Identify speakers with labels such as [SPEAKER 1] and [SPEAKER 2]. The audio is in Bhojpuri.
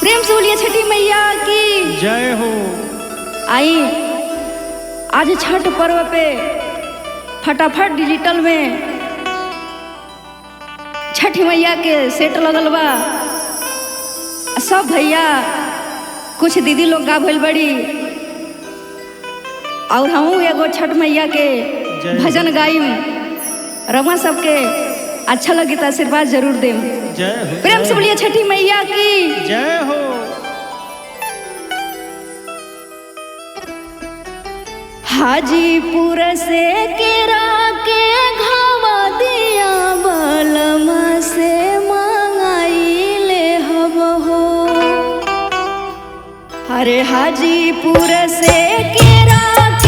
[SPEAKER 1] प्रेम से बोलिए छठी मैया की
[SPEAKER 2] जय हो।
[SPEAKER 1] आई आज छठ पर्व पे फटाफट डिजिटल में छठी मैया के सेट लगल बा। सब भैया कुछ दीदी लोग गा भइल बड़ी और हम एगो छठ मैया के भजन गाई। रमा सबके अच्छा लगे तो आशीर्वाद जरूर दें।
[SPEAKER 2] जय हो।
[SPEAKER 1] प्रेम से बोलिए छठी मैया की
[SPEAKER 2] जय हो।
[SPEAKER 1] हाजीपुर से केरा के घावा दिया बलमा से मंगाई ले हब हो। अरे हाजीपुर से केरा के